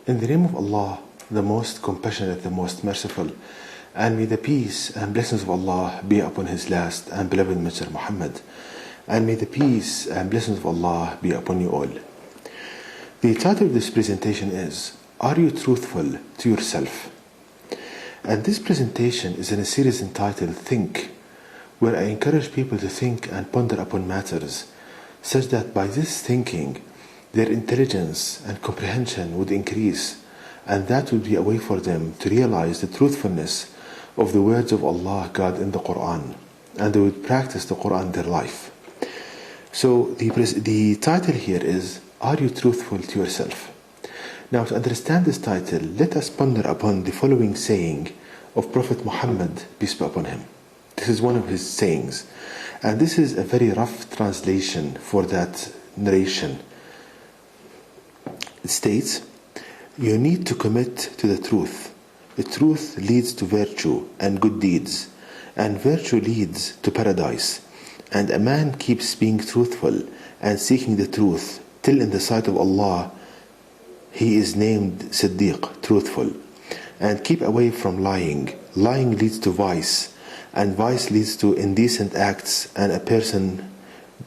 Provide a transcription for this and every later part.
In the name of Allah, the most compassionate, the most merciful, and may the peace and blessings of Allah be upon His last and beloved Messenger Muhammad, and may the peace and blessings of Allah be upon you all. The title of this presentation is, Are you truthful to yourself? And this presentation is in a series entitled Think, where I encourage people to think and ponder upon matters, such that by this thinking, their intelligence and comprehension would increase, and that would be a way for them to realize the truthfulness of the words of Allah, God, in the Quran, and they would practice the Quran in their life. So the title here is, Are you truthful to yourself? Now, to understand this title, let us ponder upon the following saying of Prophet Muhammad, peace be upon him. This is one of his sayings, and this is a very rough translation for that narration. It states, you need to commit to the truth. The truth leads to virtue and good deeds, and virtue leads to paradise. And a man keeps being truthful and seeking the truth till in the sight of Allah he is named Siddiq, truthful. And keep away from lying. Lying leads to vice, and vice leads to indecent acts, and a person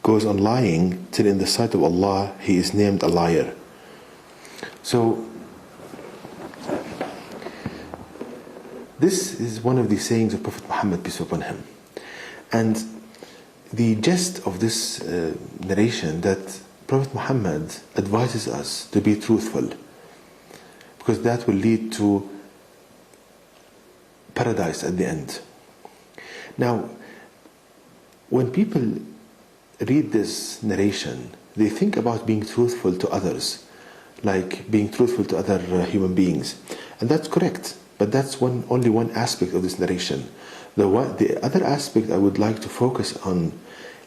goes on lying till in the sight of Allah he is named a liar. So this is one of the sayings of Prophet Muhammad, peace be upon him. And the gist of this narration, that Prophet Muhammad advises us to be truthful, because that will lead to paradise at the end. Now, when people read this narration, they think about being truthful to others, like being truthful to other human beings. And that's correct, but that's only one aspect of this narration. The other aspect I would like to focus on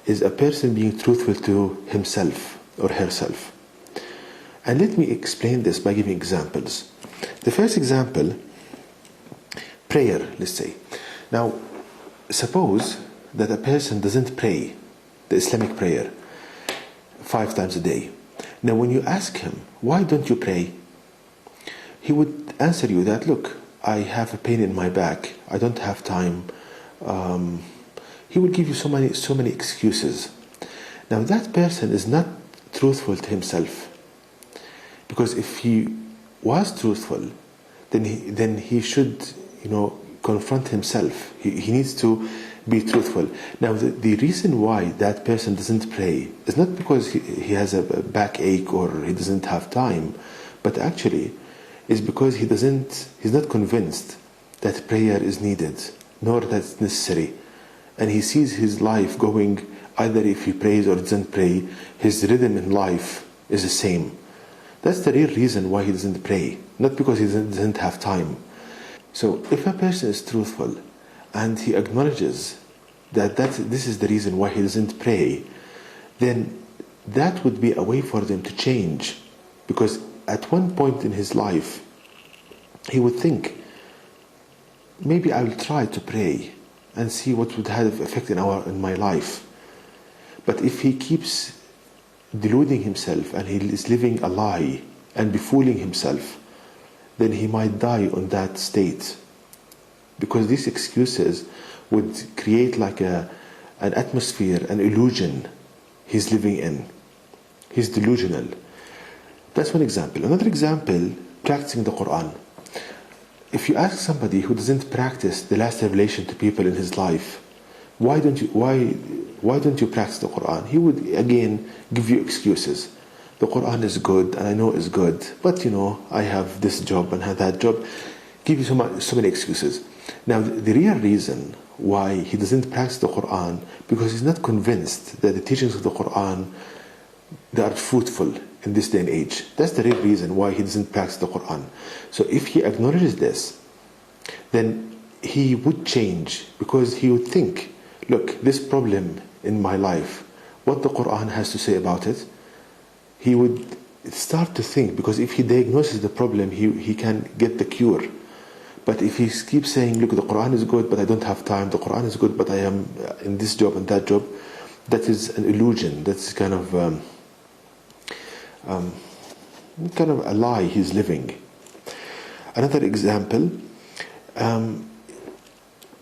is a person being truthful to himself or herself. And let me explain this by giving examples. The first example, prayer, let's say. Now, suppose that a person doesn't pray the Islamic prayer 5 times a day. Now, when you ask him, why don't you pray? He would answer you that, look, I have a pain in my back, I don't have time. He would give you so many excuses. Now, that person is not truthful to himself, because if he was truthful, then he should confront himself. He needs to be truthful. Now, the reason why that person doesn't pray is not because he has a backache or he doesn't have time, but actually is because he's not convinced that prayer is needed, nor that it's necessary. And he sees his life going, either if he prays or doesn't pray, his rhythm in life is the same. That's the real reason why he doesn't pray, not because he doesn't have time. So if a person is truthful and he acknowledges that this is the reason why he doesn't pray, then that would be a way for them to change. Because at one point in his life, he would think, maybe I will try to pray and see what would have effect in my life. But if he keeps deluding himself and he is living a lie and befooling himself, then he might die on that state. Because these excuses would create like an atmosphere, an illusion he's living in. He's delusional. That's one example. Another example, practicing the Quran. If you ask somebody who doesn't practice the last revelation to people in his life, why don't you practice the Quran? He would again give you excuses. The Quran is good, and I know it's good, but I have this job and have that job. Give you so many excuses. Now, the real reason why he doesn't practice the Quran, because he's not convinced that the teachings of the Quran, they are fruitful in this day and age. That's the real reason why he doesn't practice the Quran. So if he acknowledges this, then he would change, because he would think, look, this problem in my life, what the Quran has to say about it, he would start to think, because if he diagnoses the problem, he can get the cure. But if he keeps saying, look, the Quran is good, but I don't have time, the Quran is good, but I am in this job and that job, that is an illusion. That's kind of a lie he's living. Another example,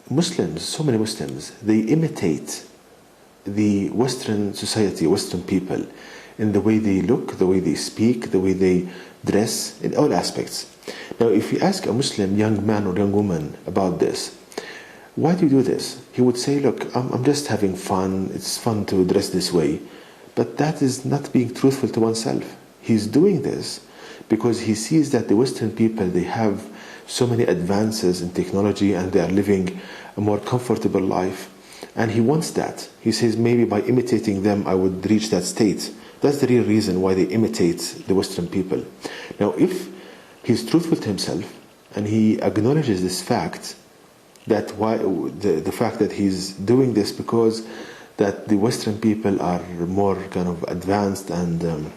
Muslims, so many Muslims, they imitate the Western society, Western people, in the way they look, the way they speak, the way they dress, in all aspects. Now, if you ask a Muslim young man or young woman about this, why do you do this? He would say, look, I'm just having fun. It's fun to dress this way. But that is not being truthful to oneself. He's doing this because he sees that the Western people, they have so many advances in technology and they are living a more comfortable life. And he wants that. He says, maybe by imitating them, I would reach that state. That's the real reason why they imitate the Western people. Now, if he's truthful to himself and he acknowledges this fact, that why the fact that he's doing this because that the Western people are more kind of advanced and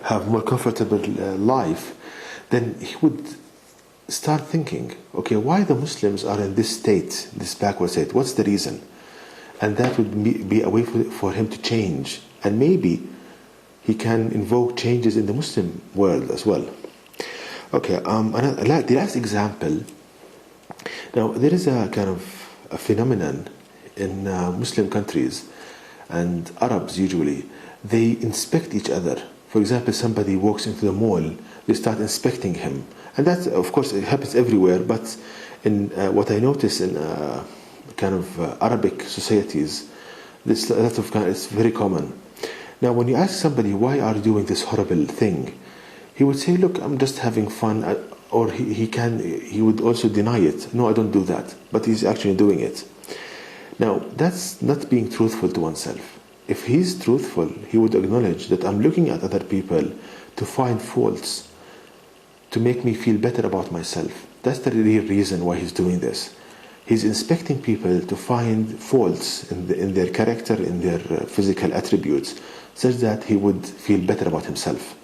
have more comfortable life, then he would start thinking, okay, why the Muslims are in this state, this backward state? What's the reason? And that would be a way for him to change. And maybe he can invoke changes in the Muslim world as well. Okay, the last example. Now, there is a kind of a phenomenon in Muslim countries and Arabs usually. They inspect each other. For example, somebody walks into the mall, they start inspecting him. And that, of course, it happens everywhere, but in what I notice in kind of Arabic societies, this a lot of it's very common. Now, when you ask somebody, why are you doing this horrible thing? He would say, look, I'm just having fun. Or he would also deny it. No, I don't do that. But he's actually doing it. Now, that's not being truthful to oneself. If he's truthful, he would acknowledge that I'm looking at other people to find faults, to make me feel better about myself. That's the real reason why he's doing this. He's inspecting people to find faults in their character, in their physical attributes, such that he would feel better about himself.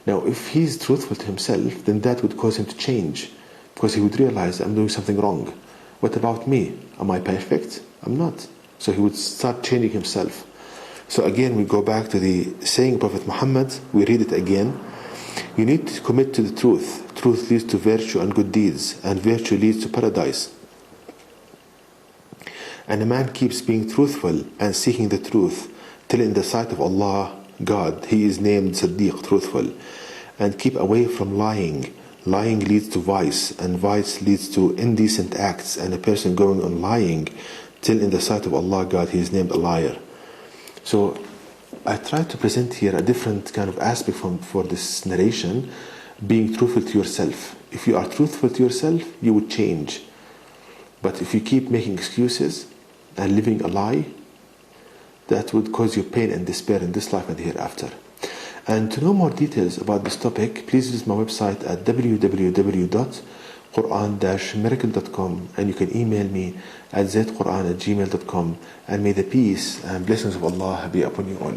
Now, if he's truthful to himself, then that would cause him to change, because he would realize, I'm doing something wrong. What about me? Am I perfect? I'm not. So he would start changing himself. So again, we go back to the saying of Prophet Muhammad. We read it again. You need to commit to the truth. Truth leads to virtue and good deeds, and virtue leads to paradise. And a man keeps being truthful and seeking the truth till in the sight of Allah, God, he is named Siddiq, truthful. And keep away from lying. Lying leads to vice, and vice leads to indecent acts, and a person going on lying till in the sight of Allah, God, he is named a liar. So I try to present here a different kind of aspect for this narration, being truthful to yourself. If you are truthful to yourself, you would change. But if you keep making excuses and living a lie, that would cause you pain and despair in this life and the hereafter. And to know more details about this topic, please visit my website at www.quran-miracle.com, and you can email me at zaidquran@gmail.com. And may the peace and blessings of Allah be upon you all.